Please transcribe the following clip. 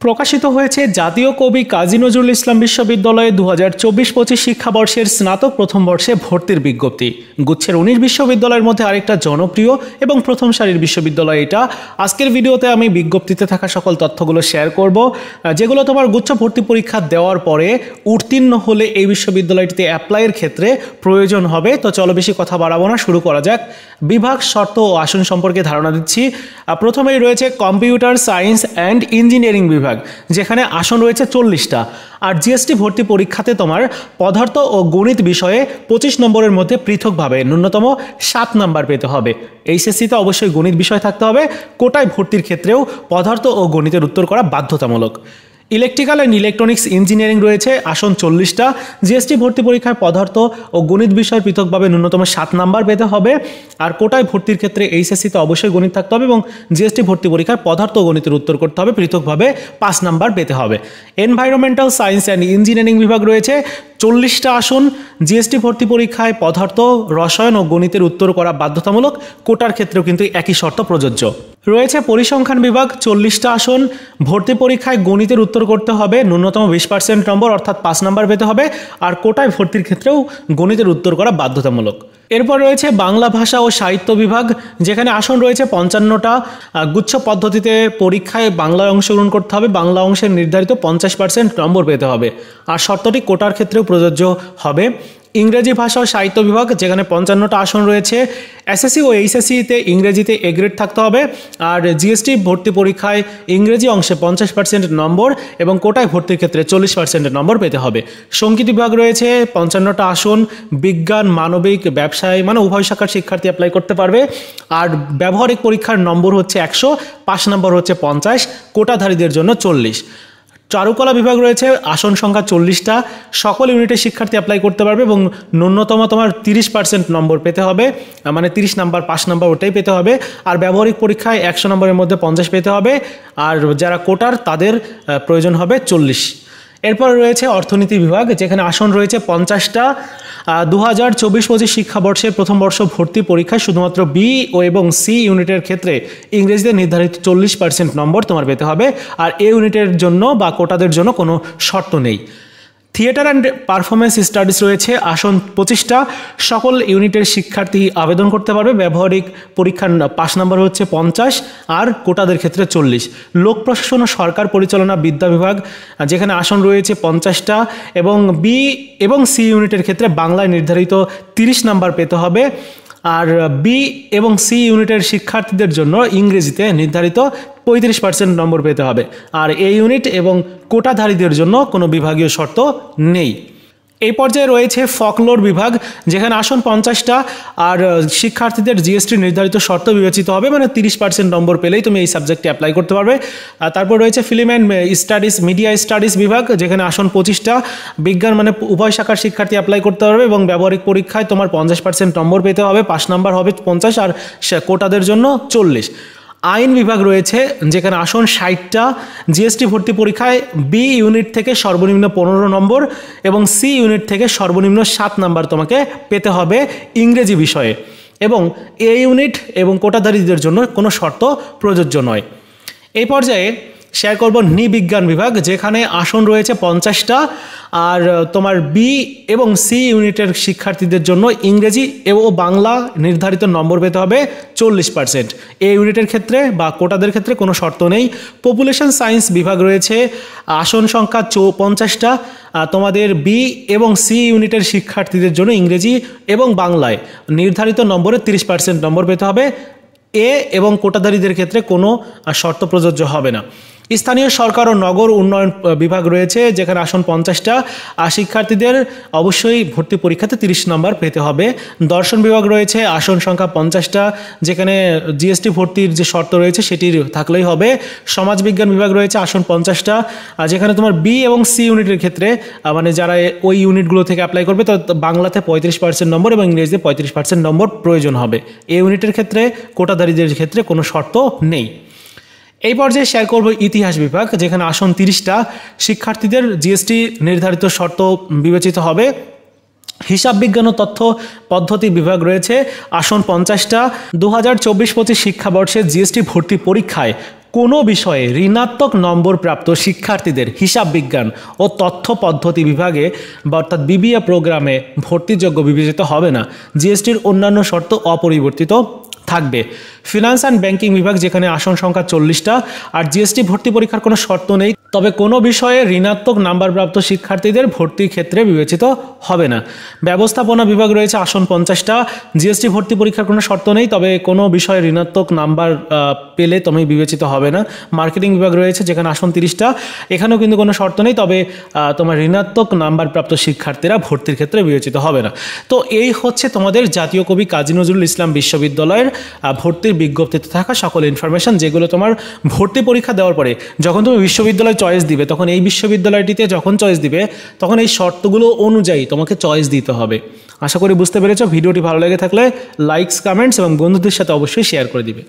প্রকাশিত হয়েছে জাতীয় কবি কাজী নজরুল ইসলাম বিশ্ববিদ্যালয়ে 2024-25 শিক্ষাবর্ষের স্নাতক প্রথম বর্ষে ভর্তির বিজ্ঞপ্তি। গুচ্ছের 19 বিশ্ববিদ্যালয়ের মধ্যে আরেকটা জনপ্রিয় এবং প্রথম সারির বিশ্ববিদ্যালয় এটা। আজকের ভিডিওতে আমি বিজ্ঞপ্তিতে থাকা সকল তথ্যগুলো শেয়ার করব, যেগুলো তোমার গুচ্ছ ভর্তি পরীক্ষা দেওয়ার পরে উত্তীর্ণ হলে এই বিশ্ববিদ্যালয়টিতে অ্যাপ্লাইয়ের ক্ষেত্রে প্রয়োজন হবে। তো চলো বেশি কথা বাড়াবো না, শুরু করা যাক। বিভাগ, শর্ত ও আসন সম্পর্কে ধারণা দিচ্ছি। প্রথমেই রয়েছে কম্পিউটার সায়েন্স অ্যান্ড ইঞ্জিনিয়ারিং বিভাগ, যেখানে আসন রয়েছে 40টা। আর জিএসটি ভর্তি পরীক্ষাতে তোমার পদার্থ ও গণিত বিষয়ে 25 নম্বরের মধ্যে পৃথকভাবে ন্যূনতম 7 নাম্বার পেতে হবে। এইচএসসিতে অবশ্যই গণিত বিষয় থাকতে হবে। কোটায় ভর্তির ক্ষেত্রেও পদার্থ ও গণিতের উত্তর করা বাধ্যতামূলক। ইলেকট্রিক্যাল অ্যান্ড ইলেকট্রনিক্স ইঞ্জিনিয়ারিং রয়েছে আসন 40টা। জিএসটি ভর্তি পরীক্ষায় পদার্থ ও গণিত বিষয় পৃথকভাবে ন্যূনতম 7 নাম্বার পেতে হবে। আর কোটায় ভর্তির ক্ষেত্রে এইচএসসিতে অবশ্যই গণিত থাকতে হবে এবং জিএসটি ভর্তি পরীক্ষায় পদার্থ ও গণিতের উত্তর করতে হবে, পৃথকভাবে 5 নাম্বার পেতে হবে। এনভায়রনমেন্টাল সায়েন্স অ্যান্ড ইঞ্জিনিয়ারিং বিভাগ রয়েছে 40টা আসন। জিএসটি ভর্তি পরীক্ষায় পদার্থ, রসায়ন ও গণিতের উত্তর করা বাধ্যতামূলক। কোটার ক্ষেত্রেও কিন্তু একই শর্ত প্রযোজ্য। রয়েছে পরিসংখ্যান বিভাগ 40টা আসন। ভর্তি পরীক্ষায় গণিতের উত্তর করতে হবে, ন্যূনতম 20% নম্বর অর্থাৎ 5 নাম্বার পেতে হবে। আর কোটায় ভর্তির ক্ষেত্রেও গণিতের উত্তর করা বাধ্যতামূলক। এরপর রয়েছে বাংলা ভাষা ও সাহিত্য বিভাগ, যেখানে আসন রয়েছে 55টা। গুচ্ছ পদ্ধতিতে পরীক্ষায় বাংলায় অংশগ্রহণ করতে হবে, বাংলা অংশের নির্ধারিত 50% নম্বর পেতে হবে। আর শর্তটি কোটার ক্ষেত্রেও প্রযোজ্য হবে। ইংরেজি ভাষা ও সাহিত্য বিভাগ, যেখানে 55টা আসন রয়েছে। এসএসসি ও এইচএসসিতে ইংরেজিতে এ গ্রেড থাকতে হবে। আর জিএসটি ভর্তি পরীক্ষায় ইংরেজি অংশে 50% নম্বর এবং কোটায় ভর্তির ক্ষেত্রে 40% নম্বর পেতে হবে। সংগীত বিভাগ রয়েছে 55টা আসন। বিজ্ঞান, মানবিক, ব্যবসায় মানে উভয় শাখার শিক্ষার্থী অ্যাপ্লাই করতে পারবে। আর ব্যবহারিক পরীক্ষার নম্বর হচ্ছে 100, 5 নম্বর হচ্ছে 50, কোটাধারীদের জন্য 40। চারুকলা বিভাগ রয়েছে আসন সংখ্যা 40টা। সকল ইউনিটের শিক্ষার্থী অ্যাপ্লাই করতে পারবে এবং ন্যূনতম তোমার 30% নম্বর পেতে হবে, মানে 30 নাম্বার 5 নাম্বার ওটাই পেতে হবে। আর ব্যবহারিক পরীক্ষায় 100 নম্বরের মধ্যে 50 পেতে হবে। আর যারা কোটার তাদের প্রয়োজন হবে 40। এরপর রয়েছে অর্থনীতি বিভাগ, যেখানে আসন রয়েছে 50টা। 2024-25 শিক্ষাবর্ষের প্রথম বর্ষ ভর্তি পরীক্ষায় শুধুমাত্র বি ও এবং সি ইউনিটের ক্ষেত্রে ইংরেজিতে নির্ধারিত 40% নম্বর তোমার পেতে হবে। আর এ ইউনিটের জন্য বা কোটাদের জন্য কোনো শর্ত নেই। থিয়েটার অ্যান্ড পারফরমেন্স স্টাডিজ রয়েছে আসন 25টা। সকল ইউনিটের শিক্ষার্থী আবেদন করতে পারবে। ব্যবহারিক পরীক্ষার 5 নম্বর হচ্ছে 50 আর কোটাদের ক্ষেত্রে 40। লোক প্রশাসন ও সরকার পরিচালনা বিদ্যা বিভাগ, যেখানে আসন রয়েছে 50টা এবং বি এবং সি ইউনিটের ক্ষেত্রে বাংলায় নির্ধারিত 30 নাম্বার পেতে হবে। আর বি এবং সি ইউনিটের শিক্ষার্থীদের জন্য ইংরেজিতে নির্ধারিত 35% নম্বর পেতে হবে। আর এ ইউনিট এবং কোটাধারীদের জন্য কোনো বিভাগীয় শর্ত নেই। এই পর্যায়ে রয়েছে ফকলোর বিভাগ, যেখানে আসন 50টা। আর শিক্ষার্থীদের জিএসটি নির্ধারিত শর্ত বিবেচিত হবে, মানে 30% নম্বর পেলেই তুমি এই সাবজেক্টে অ্যাপ্লাই করতে পারবে। তারপর রয়েছে film and studies, media studies বিভাগ, যেখানে আসন 25টা। বিজ্ঞান মানে উভয় শাখার শিক্ষার্থী অ্যাপ্লাই করতে পারবে এবং ব্যবহারিক পরীক্ষায় তোমার 50% নম্বর পেতে হবে, 5 নাম্বার হবে 50 আর কোটাদের জন্য 40। আইন বিভাগ রয়েছে, যেখানে আসন 60টা। জিএসটি ভর্তি পরীক্ষায় বি ইউনিট থেকে সর্বনিম্ন 15 নম্বর এবং সি ইউনিট থেকে সর্বনিম্ন 7 নাম্বার তোমাকে পেতে হবে ইংরেজি বিষয়ে। এবং এ ইউনিট এবং কোটাধারীদের জন্য কোনো শর্ত প্রযোজ্য নয়। এই পর্যায়ে শেয়ার করব নৃবিজ্ঞান বিভাগ, যেখানে আসন রয়েছে 50টা। আর তোমার বি এবং সি ইউনিটের শিক্ষার্থীদের জন্য ইংরেজি এবং বাংলা নির্ধারিত নম্বর পেতে হবে 40%। এ ইউনিটের ক্ষেত্রে বা কোটাদের ক্ষেত্রে কোনো শর্ত নেই। পপুলেশন সায়েন্স বিভাগ রয়েছে আসন সংখ্যা 50টা। তোমাদের বি এবং সি ইউনিটের শিক্ষার্থীদের জন্য ইংরেজি এবং বাংলায় নির্ধারিত নম্বরে 30% নম্বর পেতে হবে। এ এবং কোটাধারীদের ক্ষেত্রে কোনো শর্ত প্রযোজ্য হবে না। স্থানীয় সরকার ও নগর উন্নয়ন বিভাগ রয়েছে, যেখানে আসন 50টা। আর শিক্ষার্থীদের অবশ্যই ভর্তি পরীক্ষাতে 30 নম্বর পেতে হবে। দর্শন বিভাগ রয়েছে আসন সংখ্যা 50টা, যেখানে জিএসটি ভর্তির যে শর্ত রয়েছে সেটির থাকলেই হবে। সমাজবিজ্ঞান বিভাগ রয়েছে আসন 50টা, যেখানে তোমার বি এবং সি ইউনিটের ক্ষেত্রে মানে যারা ওই ইউনিটগুলো থেকে অ্যাপ্লাই করবে তো বাংলাতে 35% নম্বর এবং ইংরেজিতে 35% নম্বর প্রয়োজন হবে। এই ইউনিটের ক্ষেত্রে কোটাধারীদের ক্ষেত্রে কোনো শর্ত নেই। এই পর্যায়ে শেয়ার করব ইতিহাস বিভাগ, যেখানে আসন 30টা। শিক্ষার্থীদের জিএসটি নির্ধারিত শর্ত বিবেচিত হবে। হিসাব বিজ্ঞান ও তথ্য পদ্ধতি বিভাগ রয়েছে আসন 50টা। 2024-25 শিক্ষাবর্ষে জিএসটি ভর্তি পরীক্ষায় কোনো বিষয়ে ঋণাত্মক নম্বর প্রাপ্ত শিক্ষার্থীদের হিসাব বিজ্ঞান ও তথ্য পদ্ধতি বিভাগে বা অর্থাৎ বিবিএ প্রোগ্রামে ভর্তিযোগ্য বিবেচিত হবে না। জিএসটির অন্যান্য শর্ত অপরিবর্তিত থাকবে। ফিনান্স অ্যান্ড ব্যাংকিং বিভাগ, যেখানে আসন সংখ্যা 40টা, আর জিএসটি ভর্তি পরীক্ষার কোনো শর্ত নেই, তবে কোনো বিষয়ে ঋণাত্মক নাম্বারপ্রাপ্ত শিক্ষার্থীদের ভর্তির ক্ষেত্রে বিবেচিত হবে না। ব্যবস্থাপনা বিভাগ রয়েছে আসন 50টা, জিএসটি ভর্তি পরীক্ষার কোনো শর্ত নেই, তবে কোনো বিষয়ে ঋণাত্মক নাম্বার পেলে তুমি বিবেচিত হবে না। মার্কেটিং বিভাগ রয়েছে, যেখানে আসন 30টা, এখানেও কিন্তু কোনো শর্ত নেই, তবে তোমার ঋণাত্মক নাম্বারপ্রাপ্ত শিক্ষার্থীরা ভর্তির ক্ষেত্রে বিবেচিত হবে না। তো এই হচ্ছে তোমাদের জাতীয় কবি কাজী নজরুল ইসলাম বিশ্ববিদ্যালয়ের ভর্তির বিজ্ঞপ্তিতে থাকা সকল ইনফরমেশন, যেগুলো তোমার ভর্তি পরীক্ষা দেওয়ার পরে যখন তুমি বিশ্ববিদ্যালয় চয়েস দিবে, তখন এই বিশ্ববিদ্যালয়টিতে যখন চয়েস দিবে তখন এই শর্তগুলো অনুযায়ী তোমাকে চয়েস দিতে হবে। আশা করি বুঝতে পেরেছো। ভিডিওটি ভালো লেগে থাকলে লাইকস, কমেন্টস এবং বন্ধুদের সাথে অবশ্যই শেয়ার করে দিবে।